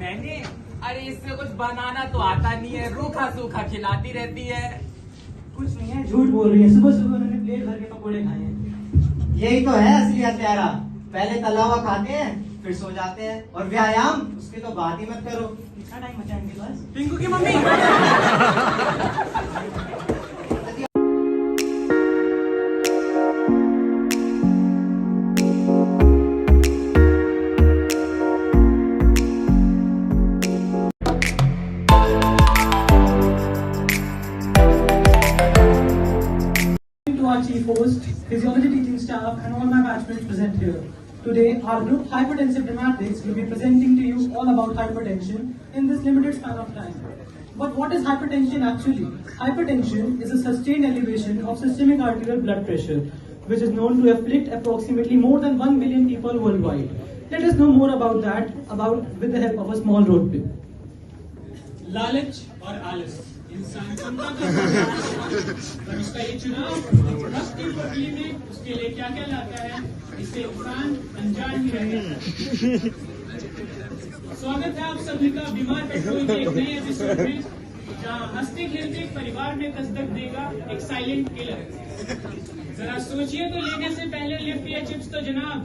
कहने, अरे इससे कुछ बनाना तो आता नहीं है, रूखा सूखा खिलाती रहती है। कुछ नहीं है, झूठ बोल रही है। सुबह सुबह उन्होंने प्लेट भर के पकोड़े खाए हैं। यही तो है असली हत्यारा। पहले तला हुआ खाते हैं, फिर सो जाते हैं, और व्यायाम उसकी तो बात ही मत करो। कितना टाइम बचा है इनके पास? पिंकू की mummy. To our chief host, physiology teaching staff, and all my batchmates present here. Today, our group Hypertensive Dramatics will be presenting to you all about hypertension in this limited span of time. But what is hypertension actually? Hypertension is a sustained elevation of systemic arterial blood pressure, which is known to afflict approximately more than 1 billion people worldwide. Let us know more about that with the help of a small road trip. लालच और आलस इंसान चुनता तो पर उसका ये चुनाव वक्त की प्रक्रिया में उसके लिए क्या क्या लाता है, इससे इंसान अनजान ही रहता है। स्वागत है आप सभी का बीमार पेट्रोल के एक नए एपिसोड में, जहां हंसते खेलते परिवार में दस्तक देगा एक साइलेंट किलर। जरा सोचिए तो, लेने से पहले लिफ्ट या चिप्स तो जनाब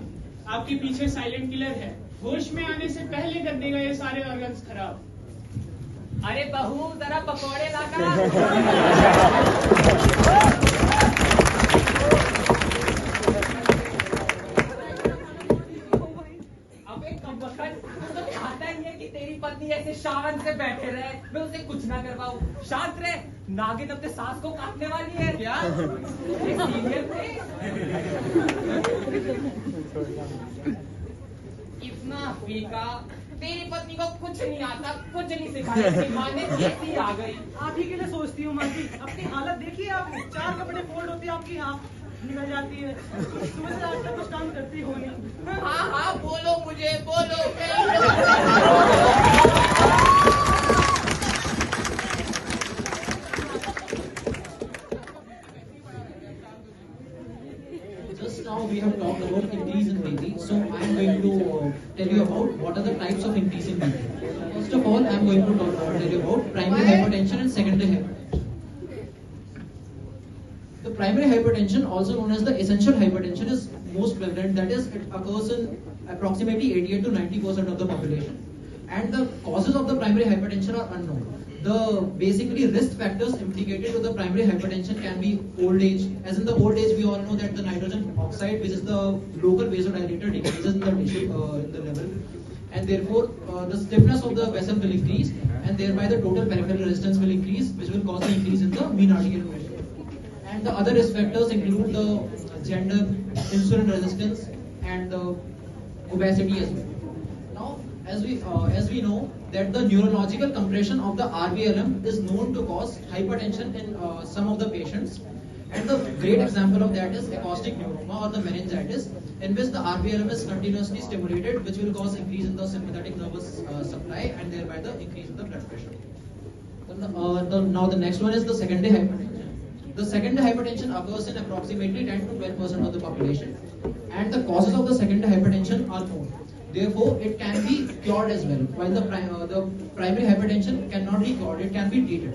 आपके पीछे साइलेंट किलर है। होश में आने से पहले कर देगा ये सारे ऑर्गन्स खराब। अरे बहू जरा पकौड़े लाकर। अबे कमबख्त, तुझे तो आता ही है कि तेरी पत्नी ऐसे शान से बैठे रहे, मैं उसे कुछ ना करवाऊं। शांत रहे, नागिन अपने सास को काटने वाली है क्या? सीरियल थे। इतना फीका, तेरी पत्नी को कुछ नहीं आता, कुछ नहीं सिखाया, सिखाने जैसी आ गई। आप ही के लिए सोचती हूँ माँ जी, अपनी हालत देखिए आपने। 4 कपड़े फोल्ड होती है आपकी, हाँ निकल जाती है। सुबह से आज तक कुछ काम करती हो नहीं। हाँ हाँ बोलो, मुझे बोलो। Just now we have talked about increase in BP, so I am going to tell you about what are the types of increase in BP. First of all, I am going to tell you about primary hypertension and secondary hypertension. The primary hypertension, also known as the essential hypertension, is most prevalent. That is, it occurs in approximately 88 to 90% of the population, and the causes of the primary hypertension are unknown. The basically risk factors implicated to the primary hypertension can be old age. As in the old age, we all know that the nitrogen oxide, which is the local vasodilator, decreases in the tissue in the level, and therefore the stiffness of the vessel will increase, and thereby the total peripheral resistance will increase, which will cause an increase in the mean arterial pressure. And the other risk factors include the gender, insulin resistance, and the obesity as well. Now, as we know that the neurological compression of the RVLM is known to cause hypertension in some of the patients, and the great example of that is acoustic neuroma or the meningitis, in which the RVLM is continuously stimulated, which will cause increase in the sympathetic nervous supply, and thereby the increase in the blood pressure. Now the next one is the secondary hypertension. The secondary hypertension occurs in approximately 10 to 12% of the population, and the causes of the secondary hypertension are known. Therefore, it can be cured as well. While the primary hypertension cannot be cured, it can be treated.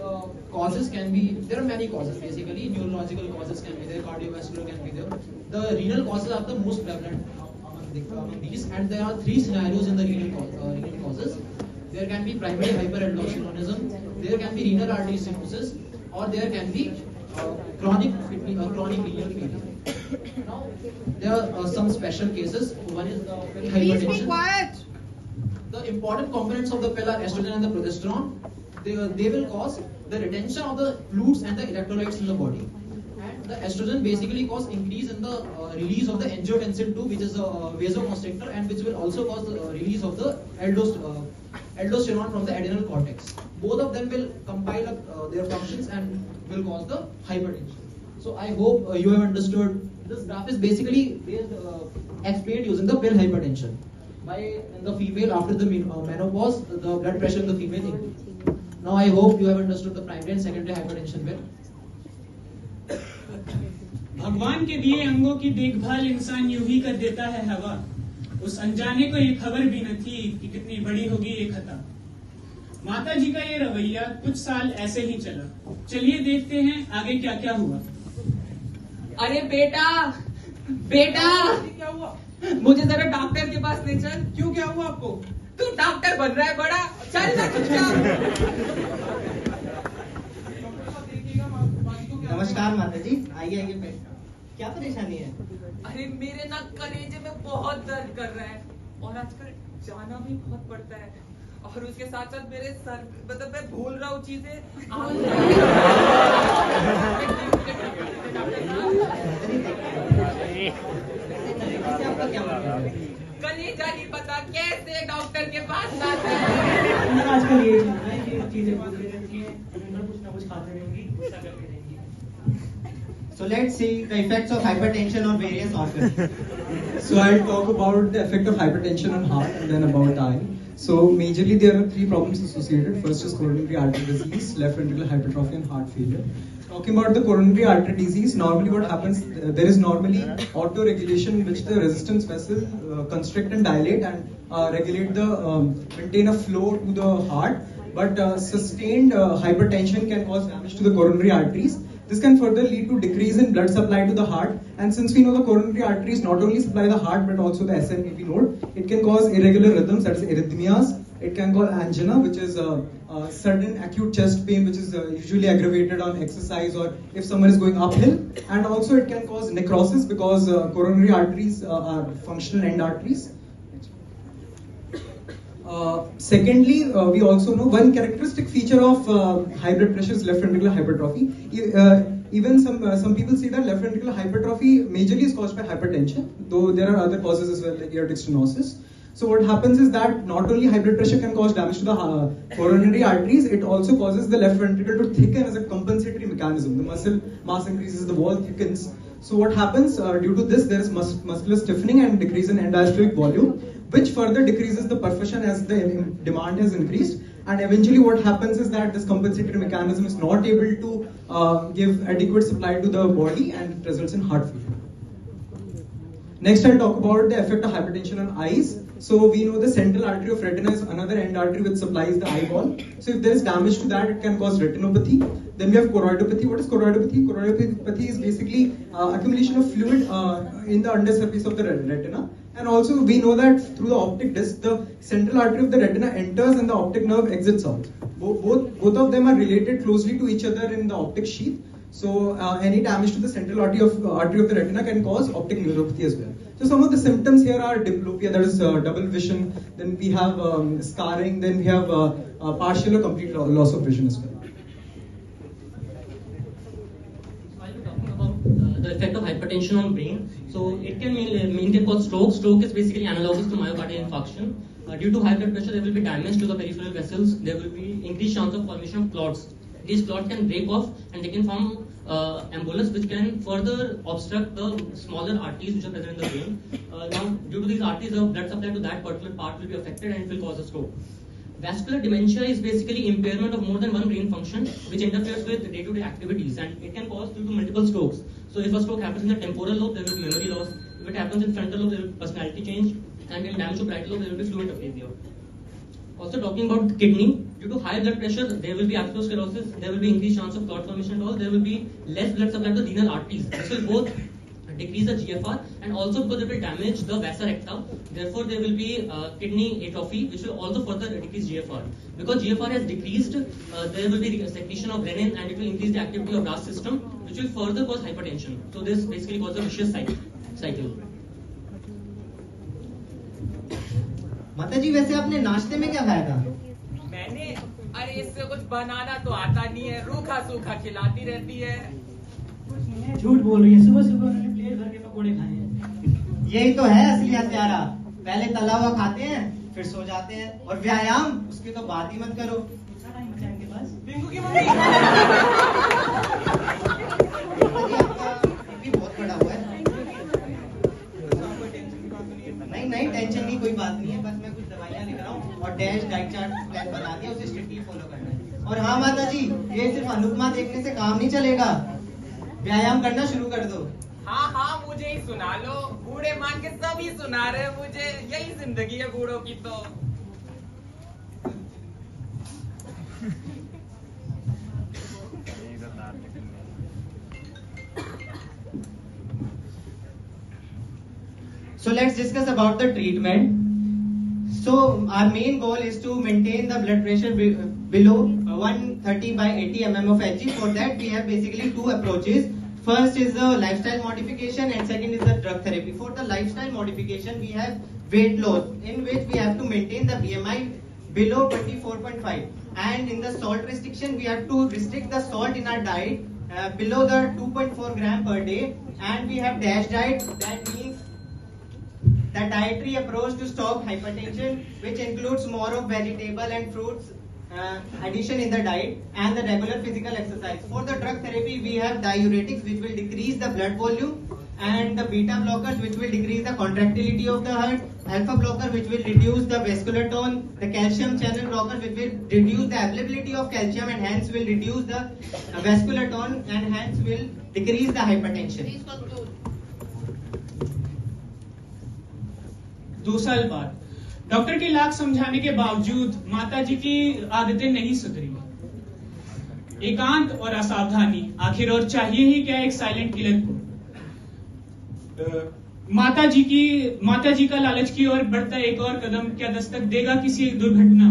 The causes can be, there are many causes basically. Neurological causes can be there, cardiovascular can be there. The renal causes are the most prevalent among these, and there are 3 scenarios in the renal causes. There can be primary hyperaldosteronism, there can be renal artery stenosis, or there can be chronic renal failure. Now, there are some special cases. One is the pill hypertension. Please be quiet. The important components of the pill are estrogen and the progesterone. They will cause the retention of the fluids and the electrolytes in the body. And the estrogen basically cause increase in the release of the angiotensin 2, which is a vasoconstrictor, and which will also cause the release of the aldosterone from the adrenal cortex. Both of them will compile their functions and will cause the hypertension. So I hope you have understood. This graph is basically explained using the pill hypertension. In the female after the menopause, the blood pressure in the female increases. Now I hope you have understood the primary and secondary hypertension well. भगवान के दिए अंगों की देखभाल इंसान यूं ही कर देता है हवा। उस अनजाने को ये खबर भी न थी कि कितनी बड़ी होगी ये खता। माता जी का ये रवैया कुछ साल ऐसे ही चला। चलिए देखते हैं आगे क्या क्या हुआ। अरे बेटा बेटा, क्या हुआ? मुझे जरा डॉक्टर के पास ले चल। क्यों, क्या हुआ आपको? तू डॉक्टर बन रहा है बड़ा, चल ना चुपचाप। नमस्कार माता जी, आइए आइए बैठ। क्या परेशानी है? अरे मेरे ना कलेजे में बहुत दर्द कर रहा है और आजकल जाना भी बहुत पड़ता है और उसके साथ साथ मेरे सर, मतलब मैं भूल रहा हूँ चीजें। आपका क्या मतलब है? कलेजा नहीं पता कैसे डॉक्टर के पास जाते हैं। आजकल ये चल रहा है कि चीजें बोलती रहती हैं, कुछ ना कुछ खाते रहेंगी, गुस्सा करती रहेंगी। So let's see the effects of hypertension on various organs. So I'll talk about the effect of hypertension on heart and then about eye. So majorly there are three problems associated. First is coronary artery disease, left ventricular hypertrophy and heart failure. Talking about the coronary artery disease, normally what happens, there is normally auto-regulation in which the resistance vessel constrict and dilate and regulate the, maintain a flow to the heart. But sustained hypertension can cause damage to the coronary arteries. This can further lead to decrease in blood supply to the heart, and since we know the coronary arteries not only supply the heart but also the SNAP node, it can cause irregular rhythms, that is arrhythmias. It can cause angina, which is sudden acute chest pain, which is usually aggravated on exercise or if someone is going uphill, and also it can cause necrosis because coronary arteries are functional end arteries. Secondly, we also know one characteristic feature of high blood pressure is left ventricular hypertrophy. Even some people say that left ventricular hypertrophy majorly is caused by hypertension, though there are other causes as well, like aortic stenosis. So what happens is that not only high blood pressure can cause damage to the coronary arteries, it also causes the left ventricle to thicken as a compensatory mechanism. The muscle mass increases, the wall thickens. So what happens due to this, there is muscular stiffening and decrease in end diastolic volume, which further decreases the perfusion as the demand has increased. And eventually what happens is that this compensatory mechanism is not able to give adequate supply to the body and it results in heart failure. Next, I'll talk about the effect of hypertension on eyes. So we know the central artery of retina is another end artery which supplies the eyeball. So if there is damage to that, it can cause retinopathy. Then we have choroidopathy. What is choroidopathy? Choroidopathy is basically accumulation of fluid in the undersurface of the retina. And also we know that through the optic disc, the central artery of the retina enters and the optic nerve exits out. Both of them are related closely to each other in the optic sheath. So any damage to the central artery of the retina can cause optic neuropathy as well. So some of the symptoms here are diplopia, that is double vision. Then we have scarring. Then we have partial or complete loss of vision as well. While we're talking about the effect of hypertension on brain, so it can cause stroke. Stroke is basically analogous to myocardial infarction. Due to high blood pressure, there will be damage to the peripheral vessels. There will be increased chance of formation of clots. These clots can break off and they can form embolus, which can further obstruct the smaller arteries which are present in the brain. Now, due to these arteries, the blood supply to that particular part will be affected and it will cause a stroke. Vascular dementia is basically impairment of more than one brain function which interferes with day-to-day activities, and it can cause due to multiple strokes. So if a stroke happens in the temporal lobe, there will be memory loss. If it happens in frontal lobe, there will be personality change, and in damage to parietal lobe, there will be fluid aphasia. Also talking about the kidney, due to high blood pressure, there will be atherosclerosis, there will be increased chance of clot formation and all, there will be less blood supply to the renal arteries. This will both decrease the GFR and also because it will damage the vasa recta. Therefore, there will be kidney atrophy, which will also further decrease GFR. Because GFR has decreased, there will be secretion of renin and it will increase the activity of RAS system, which will further cause hypertension. So this basically causes a vicious cycle. माता जी, वैसे आपने नाश्ते में क्या खाया था? मैंने, अरे इससे कुछ बनाना तो आता नहीं है, रूखा सूखा खिलाती रहती है। कुछ नहीं है, झूठ बोल रही है। सुबह सुबह उन्होंने प्लेट भर के पकोड़े खाए हैं। यही तो है असली हत्यारा। पहले तला हुआ खाते हैं, फिर सो जाते हैं, और व्यायाम उसकी तो बात ही मत करो। कितना टाइम बचा इनके पास? पिंकू की मम्मी। आपका बीपी बहुत बढ़ा हुआ है। नहीं, टेंशन नहीं, कोई बात नहीं है। बस मैं कुछ दवाइयाँ लिख रहा हूँ और डैश डाइट चार्ट प्लान बना दिया, उसे स्ट्रिक्टली फॉलो करना है। और हाँ माता जी, ये सिर्फ अनुपमा देखने से काम नहीं चलेगा, व्यायाम करना शुरू कर दो। हाँ हाँ, मुझे ही सुना लो, बूढ़े मान के सभी सुना रहे मुझे, यही जिंदगी है बूढ़ों की तो। So let's discuss about the treatment. So our main goal is to maintain the blood pressure below 130 by 80 mm of Hg. For that we have basically two approaches. First is the lifestyle modification and second is the drug therapy. For the lifestyle modification we have weight loss, in which we have to maintain the BMI below 24.5, and in the salt restriction we have to restrict the salt in our diet below the 2.4 gram per day, and we have DASH diet, that means the dietary approach to stop hypertension, which includes more of vegetable and fruits addition in the diet, and the regular physical exercise. For the drug therapy we have diuretics, which will decrease the blood volume, and the beta blockers, which will decrease the contractility of the heart, alpha blocker, which will reduce the vascular tone, the calcium channel blockers, which will reduce the availability of calcium and hence will reduce the vascular tone and hence will decrease the hypertension. 2 साल बाद doctor के लाख समझाने के बावजूद माताजी की आदतें नहीं सुधरी। एकांत और असावधानी, आखिर और चाहिए ही क्या एक साइलेंट किलर को। माताजी का लालच की ओर बढ़ता एक और कदम क्या दस्तक देगा किसी दुर्घटना।